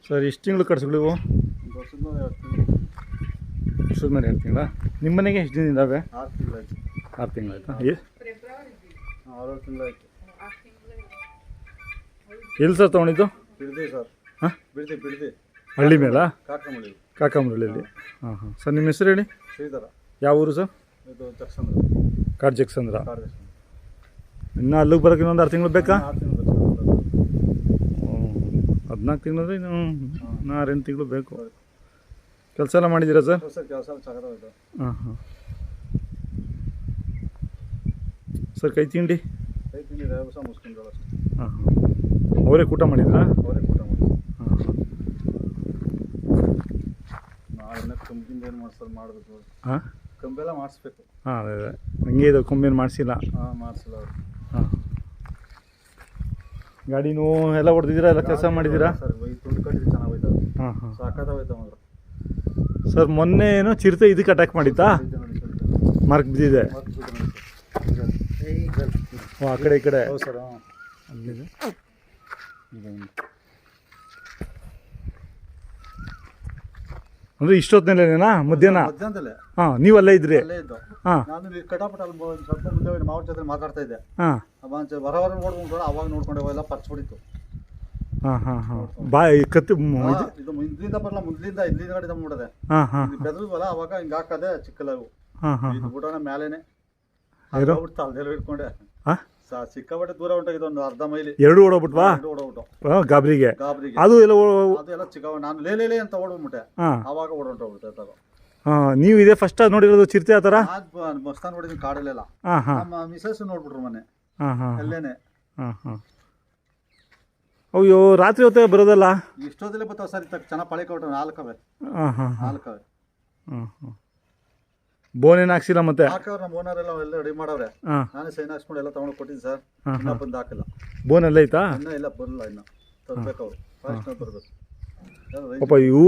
Sir ಎಷ್ಟು ತಿಂಗಳು ಕಟ್ಸ್ಗಳಿವು? ವರ್ಷದ ಮೇಲೆ 2 ತಿಂಗಳ. ನಿಮ್ಮ ಮನೆಗೆ ಎಷ್ಟು ದಿನ ಇದ್ದಾವೆ? 6 ತಿಂಗಳಾಯ್ತು. 6 ತಿಂಗಳಾಯ್ತಾ? 6 ತಿಂಗಳಾಯ್ತು. ಎಲ್ಲಿ ಸರ್ ತೊಗೊಂಡಿದ್ದು? ಬಿಡ್ದೆ ಸರ್. ಹಾಂ, ಬಿಡ್ದೆ ಹಳ್ಳಿ ಮೇಲಾ? ಕಾಕಮಳ್ಳಿ. ಕಾಕಮರಳ್ಳಿಯಲ್ಲಿ. ಹಾಂ ಹಾಂ. ಸರ್ ನಿಮ್ಮ ಹೆಸರು ಹೇಳಿ. ಶ್ರೀಧರ. ಯಾವ ಊರು ಸರ್? ಇದು ಜಕ್ಸಂದ್ರ. ಕಾಡು ಜಕ್ಸಂದ್ರ. ಇನ್ನು ಅಲ್ಲಿಗೆ ಬರೋಕೆ ಇನ್ನೊಂದು 6 ತಿಂಗಳು ಬೇಕಾ? 6 ತಿಂಗಳು. 14 ತಿಂಗಳು ಅಂದರೆ ಇನ್ನು 6-8 ತಿಂಗಳು ಬೇಕು. ಕೆಲಸ ಎಲ್ಲ ಮಾಡಿದ್ದೀರಾ ಸರ್? ಸರ್ ಕೆಲಸ ಚೆನ್ನಾಗಿದೆ. ಹಾಂ ಹಾಂ. ಸರ್ ಕೈ ತಿಂಡಿ ವ್ಯವಸಾಯ ಮುಗಿಸ್ಕೊಂಡು ಅಷ್ಟೇ. ಹಾಂ ಹಾಂ. ಅವರೇ ಊಟ ಮಾಡಿದ್ರಾ? ಅವರೇ ಊಟ ಮಾಡಿ. ಹಾಂ ಹಾಂ. ನಾಳೆ ಕಂಬಿಂದ ಏನು ಮಾಡ್ಸೋದು ಮಾಡಬೇಕು. ಹಾಂ, ಕಂಬೆಲ್ಲ ಮಾಡಿಸ್ಬೇಕು. ಹಾಂ ಅದೇ ಅದೇ ಹಂಗೆ ಇದು ಕೊಂಬೇನು ಮಾಡಿಸಿಲ್ಲ? ಹಾಂ, ಮಾಡಿಸಿಲ್ಲ ಅವರು. ಹಾಂ. ಗಾಡಿನೂ ಎಲ್ಲ ಹೊಡೆದಿದ್ದೀರಾ? ಎಲ್ಲ ಕೆಲಸ ಮಾಡಿದ್ದೀರಾ? ಸರ್ ತುಂಡು ಕಟ್ಟಿದ್ದು ಚೆನ್ನಾಗಿ ಹೋಯ್ತದೆ. ಹಾಂ ಹಾಂ. ಸಾಕಾದ ಹೋಯ್ತು ಮಾತ್ರ. ಸರ್ ಮೊನ್ನೆ ಏನೋ ಚಿರತೆ ಇದಕ್ಕೆ ಅಟ್ಯಾಕ್ ಮಾಡಿತ್ತಾ? ಮಾರ್ಕ್ ಬಿದ್ದಿದೆ. ಓ, ಆ ಕಡೆ ಈ ಕಡೆ. ಹೌದು ಸರ್. ಅಲ್ಲಿದೆ. ಅಂದರೆ ಇಷ್ಟೊತ್ತಿನಲ್ಲೇನಾ? ಮಧ್ಯಾಹ್ನದಲ್ಲೇ. ಹಾಂ, ನೀವು ಅಲ್ಲೇ ಇದ್ರಿ? ಅಲ್ಲೇ ಇದ್ದು. ಹಾಂ. ನಾನು ಕಟಾಪಟ ಅಲ್ಲಿ ಸ್ವಲ್ಪ ಮುಂದೆ ಮಾವನ ಜೊತೆ ಮಾತಾಡ್ತಾ ಇದ್ದೆ. ಹಾಂ ಹೊರ ನೋಡ್ಕೊಂಡು ಅವಾಗ ನೋಡ್ಕೊಂಡು ಎಲ್ಲ ಪರ್ಚ್ ಹೊಡಿತು. ಹಾಂ ಹಾಂ ಹಾಂ. ಕತ್ತಿ ಇದು ಮುಂದ್ಲಿಂದ ಬರಲ್ಲ, ಮುಂದ್ಲಿಂದ ಇಲ್ಲಿಂದ ಕಡೆ ನೋಡದೆ. ಹಾಂ ಹಾಂ. ಬೆದಲ್ವಲ್ಲ ಅವಾಗ ಹಿಂಗೆ ಹಾಕದೆ ಚಿಕ್ಕಲವು. ಹಾಂ ಹಾಂ. ಇದು ಬುಡನ ಮೇಲೇನೆ ತಲ್ದೆಲ್ಲ ಹಿಡ್ಕೊಂಡೆ. ಹಾಂ, ಸಿಕ್ಕಾಪಟ್ಟೆ ದೂರ ಹೊಂಟೋಗಿದ್ದು, ಒಂದು ಅರ್ಧ ಮೈಲಿ. 2 ಓಡೋಗ್ಬಿಟ್ವಾ? ಓಡೋಗ್ಬಿಟ್ಟು ಗಾಬರಿಗೆ. ಗಾಬರಿಗೆ ಅದು ಎಲ್ಲ ಅದೆಲ್ಲ ಚಿಕ್ಕವ. ನಾನು ಲೇಲೇ ಅಂತ ಓಡೋಗ್ಬಿಟ್ಟೆ. ಹಾಂ. ಅವಾಗ ಓಡೋಗ್ಬಿಟ್ಟೆ. ಹಾಂ, ನೀವು ಇದೇ ಫಸ್ಟ್ ನೋಡಿರೋದು ಚಿರತೆ ಆ ಥರ? ಮಸ್ತಾನ್ ನೋಡಿದ್ದೀನಿ ಕಾಡಲ್ಲೆಲ್ಲ. ಹಾಂ ಹಾಂ. ನಮ್ಮ ಮಿಸಸ್ ನೋಡ್ಬಿಟ್ರು ಮೊನ್ನೆ. ಹಾಂ ಹಾಂ. ಅಲ್ಲೇನೆ. ಹಾಂ ಹಾಂ. ಅಯ್ಯೋ, ರಾತ್ರಿ ಹೊತ್ತೇ ಬರೋದಲ್ಲ? ಇಷ್ಟೊತ್ತಲ್ಲೇ ಬರ್ತಾವೆ ಸರ್. ಚೆನ್ನಾಗಿ ಪಳೆ ಕೊಟ್ಟರು. 4 ಅವೆ. ಹಾಂ ಹಾಂ ಹಾಂ. 4 ಅವೆ. ಹಾಂ ಹಾಂ. ಬೋನೇನು ಹಾಕ್ಸಿಲ್ಲ ಮತ್ತೆ? ಹಾಕವ್ರೆ, ನಮ್ಮ ಓನರ್ ಎಲ್ಲ ರೆಡಿ ಮಾಡವ್ರೆ. ಹಾಂ. ನಾನೇ ಸೈನ್ ಹಾಕ್ಸ್ಕೊಂಡು ಎಲ್ಲ ತಗೊಂಡು ಕೊಟ್ಟಿದ್ದೀನಿ ಸರ್. ಇನ್ನೂ ಬಂದು ಹಾಕಿಲ್ಲ. ಬೋನೆಲ್ಲ ಐತಾ? ಇನ್ನೂ ಇಲ್ಲ, ಬರಲ್ಲ. ಇನ್ನು ತರಬೇಕು ಅವರು. ಫಸ್ಟ್ ತರಬೇಕು. ಪಾಪ ಇವು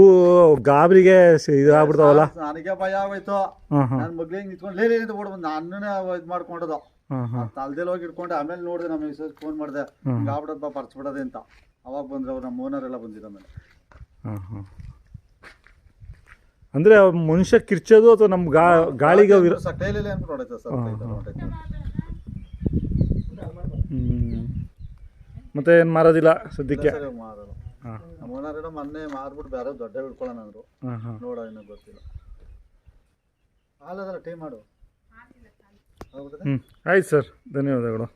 ಗಾಬರಿಗೆ ಇದಾಗ್ಬಿಡ್ತಾವಲ್ಲ. ನನಗೆ ಭಯ ಆಗೋಯ್ತು. ಹಾಂ ಹಾಂ. ನನ್ನ ಮಗ್ಳಿಗೆ ನಿಂತ್ಕೊಂಡು ಲೇಲಿಂದ ಓಡ್ ಬಂದು ನನ್ನೇ ಇದು ಮಾಡ್ಕೊಂಡದು. ಹಾಂ ಹಾಂ. ತಲ್ದಲ್ಲಿ ಹೋಗಿ ಇಟ್ಕೊಂಡೆ. ಆಮೇಲೆ ನೋಡಿದೆ, ನಮ್ಮ ಮಿಸಸ್ ಫೋನ್ ಮಾಡಿದೆ, ಗಾಬಿಡೋದು ಬಾ ಪರ್ಚ್ಬಿಡೋದೆ ಅಂತ. ಅವಾಗ ಬಂದ್ರೆ ಅವ್ರು ನಮ್ಮ ಓನರ್ ಎಲ್ಲ ಬಂದಿದ್ದ ಮೇಲೆ. ಹಾಂ ಹಾಂ. ಅಂದರೆ ಮನುಷ್ಯ ಕಿರ್ಚೋದು ಅಥವಾ ನಮ್ಮ ಗಾಳಿಗೆ ಕೈಲೇ ಅನ್ಬಿಟ್ಟು ಹೊಡೈತೆ ಸರ್. ಮತ್ತೆ ಏನು ಮಾರೋದಿಲ್ಲ ಸದ್ಯಕ್ಕೆ? ಮಾರಲ್ಲ. ನಮ್ಮ ಓನರ್ ಏನೋ ಮೊನ್ನೆ ಮಾರ್ಬಿಟ್ಟು ಬೇರೆ ದೊಡ್ಡ ಹಿಡ್ಕೊಳ್ಳೋಣ ಅಂದರು. ನೋಡ, ಇನ್ನೂ ಗೊತ್ತಿಲ್ಲ. ಹಾಲದಲ್ಲ ಟೀ ಮಾಡು. ಆಯ್ತು ಸರ್, ಧನ್ಯವಾದಗಳು.